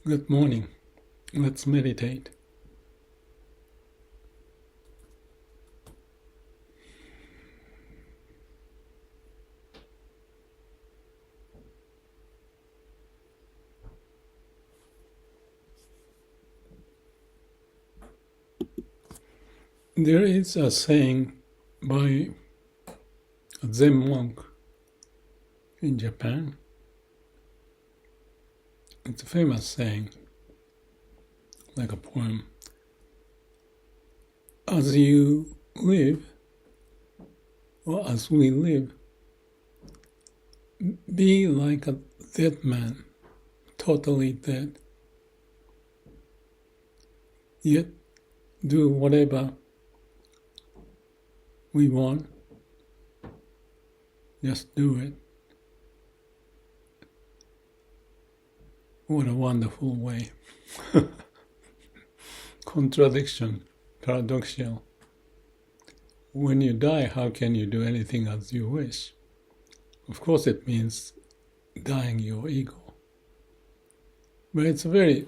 Good morning. Let's meditate. There is a saying by a Zen monk in Japan. It's a famous saying, like a poem. As you live, or as we live, be like a dead man, totally dead. Yet do whatever we want. Just do it. What a wonderful way. Contradiction, paradoxical. When you die, how can you do anything as you wish? Of course it means dying your ego. But it's a very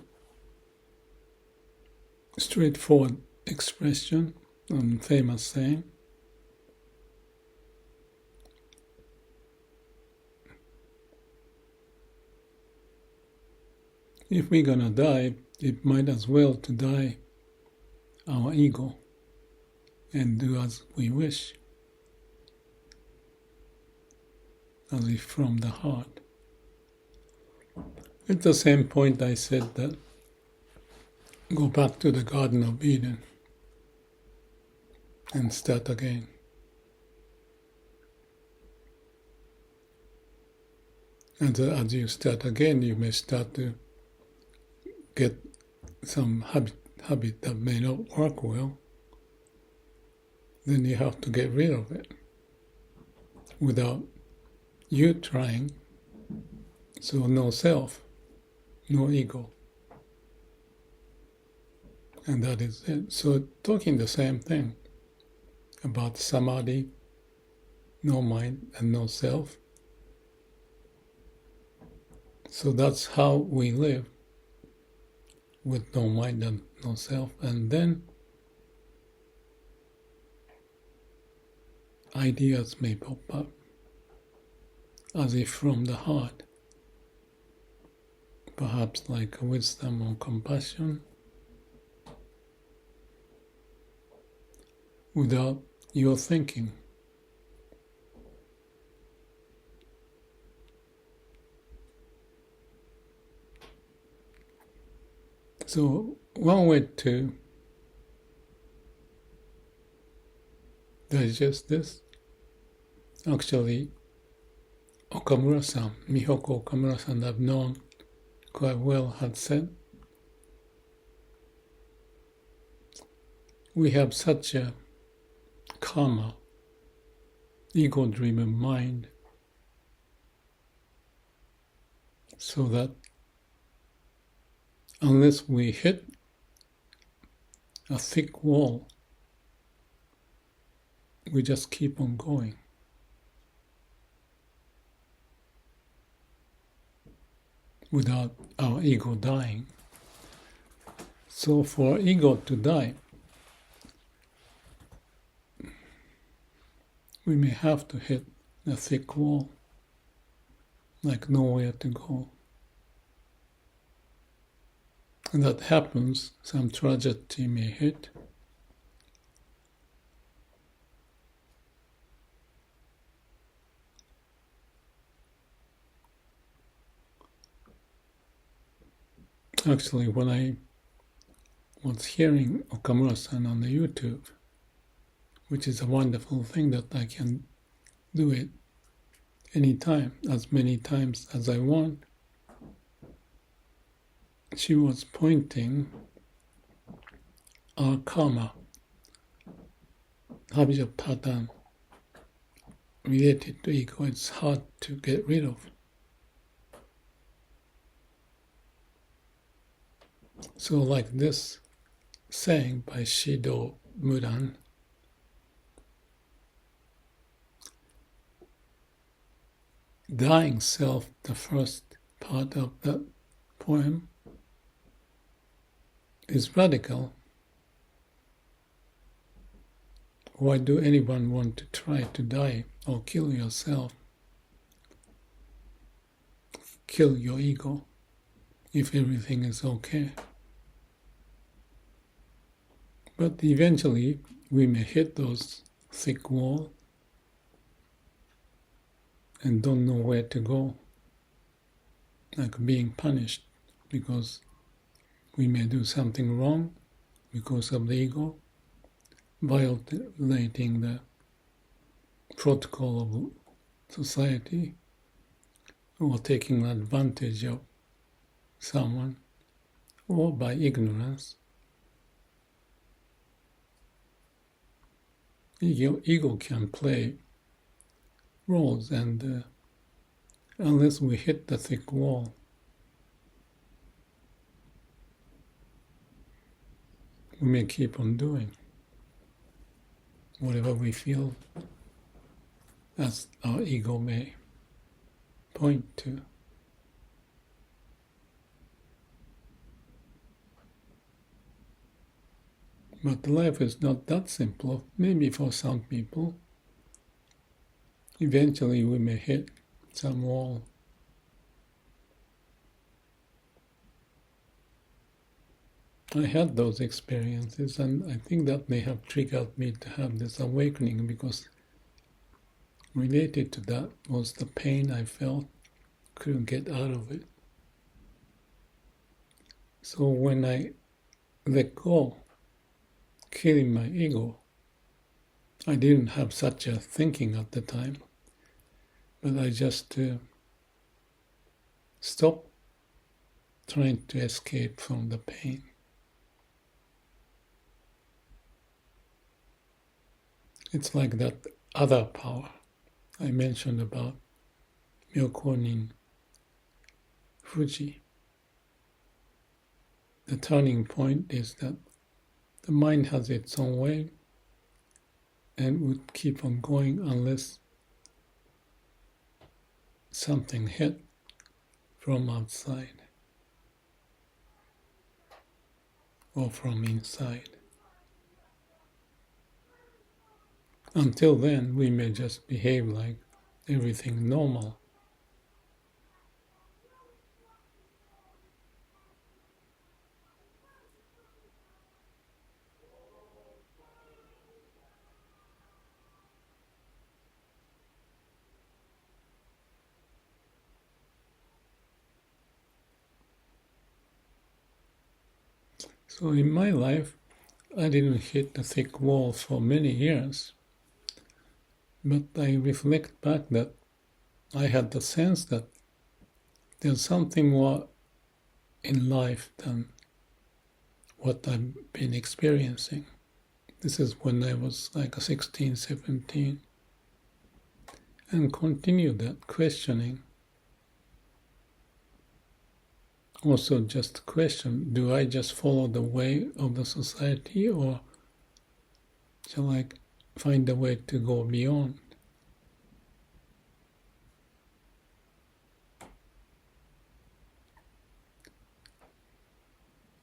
straightforward expression and famous saying. If we're gonna die, it might as well to die our ego and do as we wish, as if from the heart. At the same point I said that go back to the Garden of Eden and start again. And as you start again, you may start to get some habit that may not work well. Then you have to get rid of it without you trying. So no self, no ego. And that is it. So talking the same thing about samadhi, no mind and no self. So that's how we live, with no mind and no self. And then ideas may pop up as if from the heart, perhaps like wisdom or compassion, without your thinking. So one way to digest this, actually Okamura-san, Mihoko Okamura-san, I've known quite well, had said, we have such a karma, ego-driven mind, so that unless we hit a thick wall, we just keep on going. Without our ego dying. So for ego to die, we may have to hit a thick wall, like nowhere to go. And that happens, some tragedy may hit. Actually, when I was hearing Okamura-san on the YouTube, which is a wonderful thing that I can do it anytime, as many times as I want, she was pointing our karma, habitual pattern related to ego. It's hard to get rid of. So like this saying by Shido Bunan, dying self, the first part of that poem, is radical. Why do anyone want to try to die or kill yourself? Kill your ego if everything is okay. But eventually we may hit those thick walls and don't know where to go, like being punished because we may do something wrong because of the ego, violating the protocol of society, or taking advantage of someone, or by ignorance. Ego can play roles, and unless we hit the thick wall, we may keep on doing whatever we feel as our ego may point to. But life is not that simple. Maybe for some people, eventually we may hit some wall. I had those experiences, and I think that may have triggered me to have this awakening, because related to that was the pain I felt, couldn't get out of it. So when I let go, killing my ego, I didn't have such a thinking at the time, but I just stopped trying to escape from the pain. It's like that other power I mentioned about Myokonin Fuji. The turning point is that the mind has its own way and would keep on going unless something hit from outside or from inside. Until then, we may just behave like everything normal. So in my life, I didn't hit the thick wall for many years. But I reflect back that I had the sense that there's something more in life than what I've been experiencing. This is when I was like 16, 17. And continue that questioning. Also just question, do I just follow the way of the society, or shall I find a way to go beyond?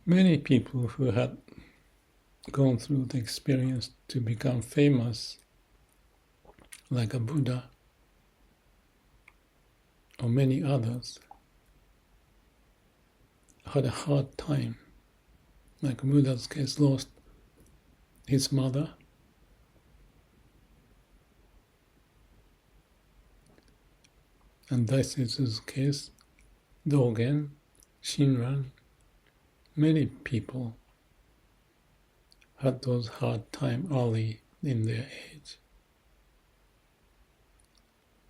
Many people who had gone through the experience to become famous, like a Buddha or many others, had a hard time. Like Buddha's case, lost his mother, and Daisu's case, Dogen, Shinran, many people had those hard time early in their age.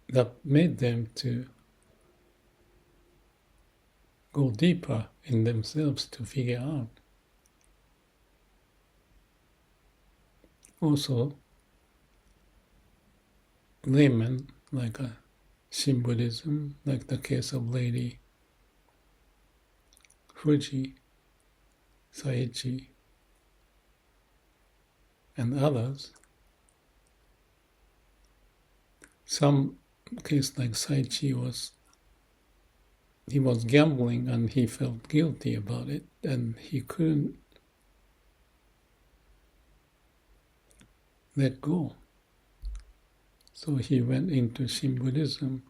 That made them to go deeper in themselves to figure out. Also, laymen like a Shin Buddhism, like the case of Lady Fuji, Saichi, and others. Some case like Saichi he was gambling and he felt guilty about it, and he couldn't let go. So he went into Shin Buddhism,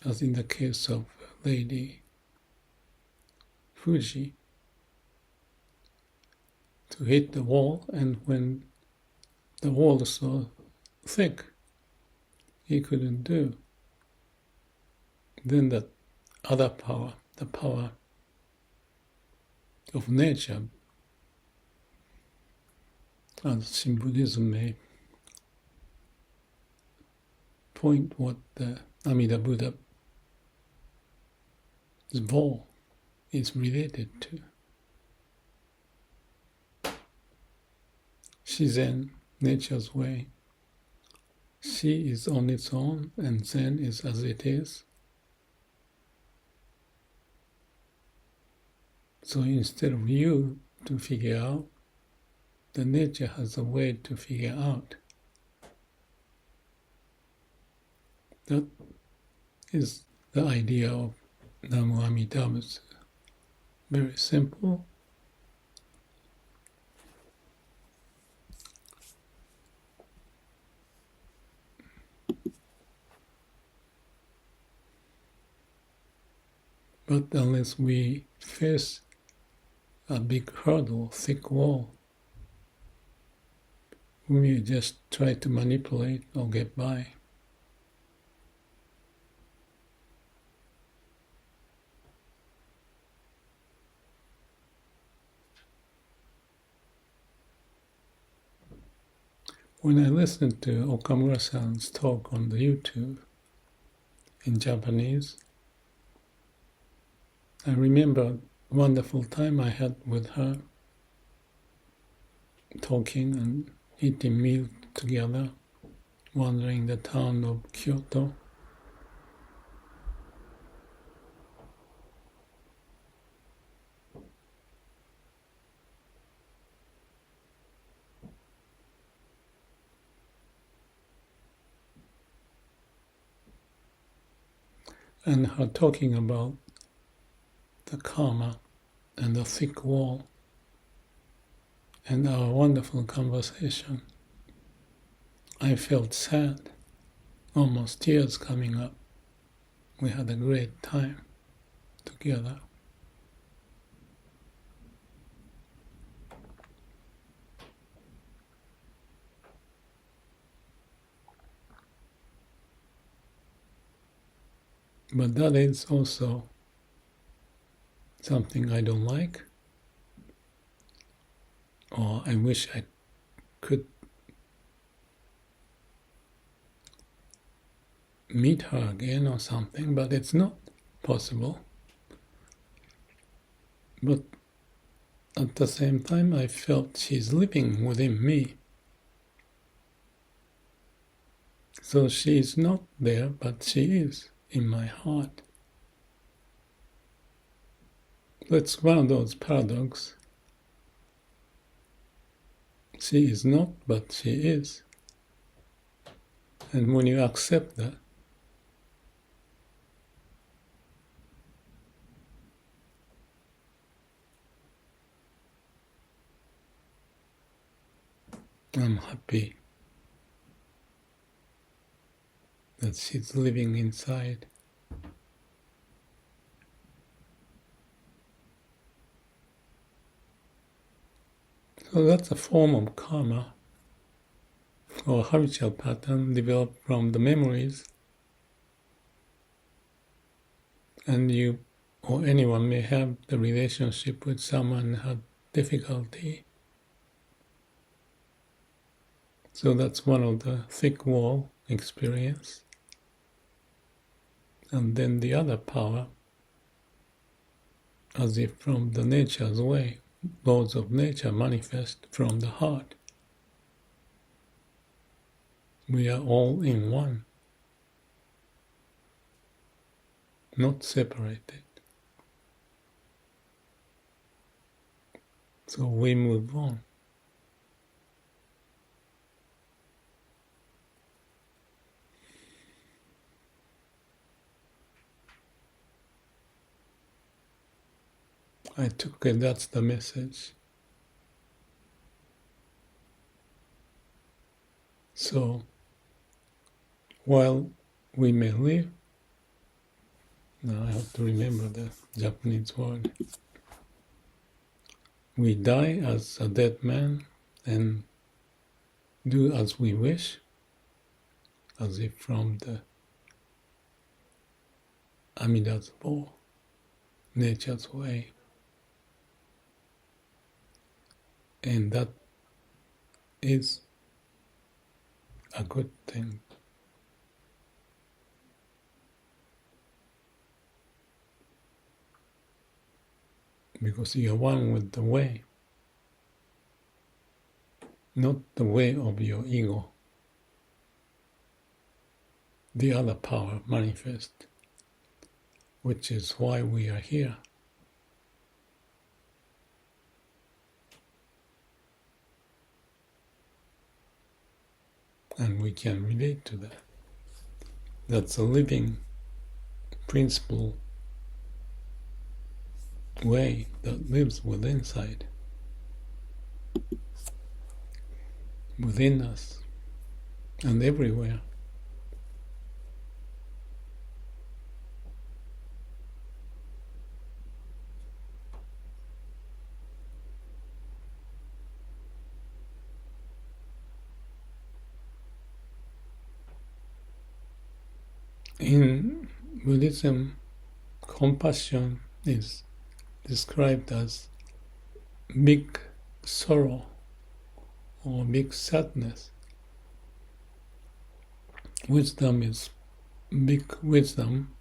as in the case of Lady Fuji, to hit the wall, and when the wall was so thick he couldn't do, then the other power, the power of nature, as Shin Buddhism may point what the Amida Buddha's ball is related to. Shizen, nature's way. Shi is on its own, and Zen is as it is. So instead of you to figure out, the nature has a way to figure out. That is the idea of Namo Amida Butsu. Very simple. But unless we face a big hurdle, thick wall, we just try to manipulate or get by. When I listened to Okamura-san's talk on the YouTube in Japanese, I remember a wonderful time I had with her, talking and eating meal together, wandering the town of Kyoto. And her talking about the karma and the thick wall, and our wonderful conversation. I felt sad, almost tears coming up. We had a great time together. But that is also something I don't like, or I wish I could meet her again or something, but it's not possible. But at the same time, I felt she's living within me. So she is not there, but she is in my heart. That's one of those paradoxes. She is not, but she is. And when you accept that, I'm happy that she's living inside. So that's a form of karma, or habitual pattern developed from the memories. And you or anyone may have the relationship with someone who had difficulty. So that's one of the thick wall experience. And then the other power, as if from the nature's way, laws of nature manifest from the heart. We are all in one, not separated. So we move on. I took it, that's the message. So, while we may live, now I have to remember the Japanese word, we die as a dead man and do as we wish, as if from the Amida's law, nature's way. And that is a good thing. Because you are one with the way, not the way of your ego. The other power manifest, which is why we are here. And we can relate to that. That's a living principle way that lives within us and everywhere. In Buddhism, compassion is described as big sorrow or big sadness. Wisdom is big wisdom,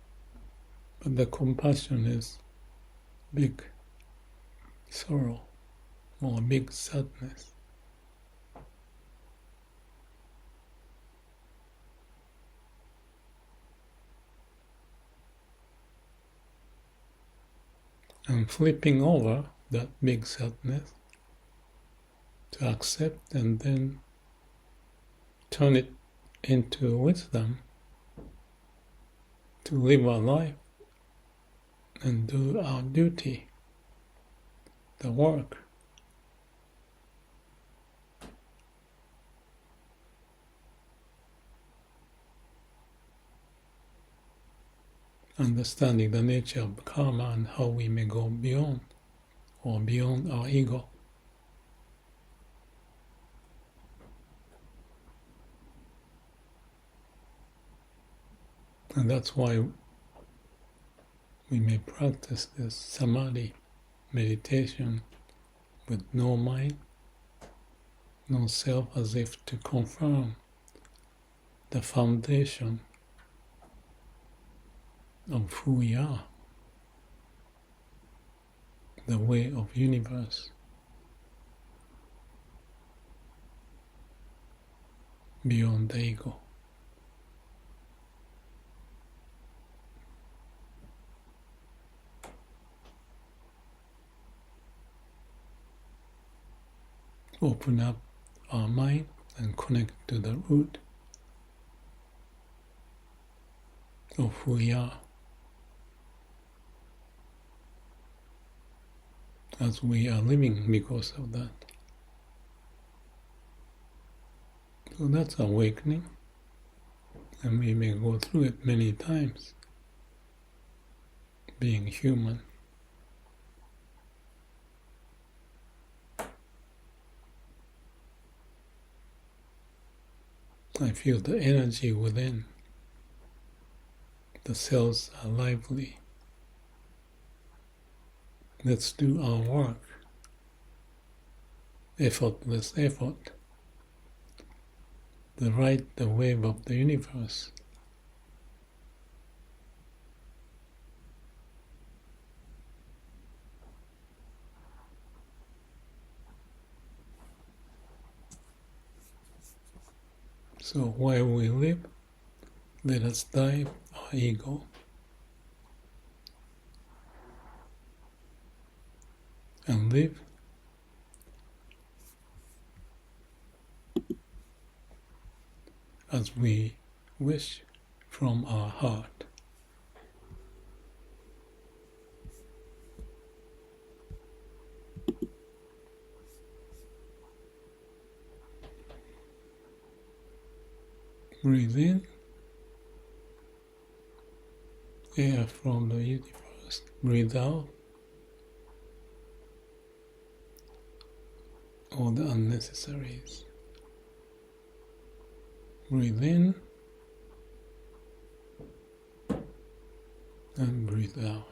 but the compassion is big sorrow or big sadness. And flipping over that big sadness to accept and then turn it into wisdom to live our life and do our duty, the work. Understanding the nature of karma and how we may go beyond or beyond our ego. And that's why we may practice this samadhi meditation with no mind, no self, as if to confirm the foundation of who we are, the way of universe, beyond the ego. Open up our mind and connect to the root of who we are. As we are living because of that. So that's awakening, and we may go through it many times, being human. I feel the energy within. The cells are lively. Let's do our work. Effortless effort. Ride the wave of the universe. So while we live, let us die our ego. And live as we wish from our heart. Breathe in air from the universe. Breathe out all the unnecessaries. Breathe in and breathe out.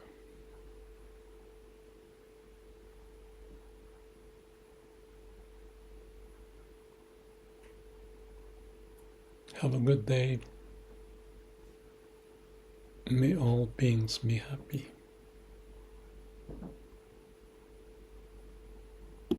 Have a good day. May all beings be happy.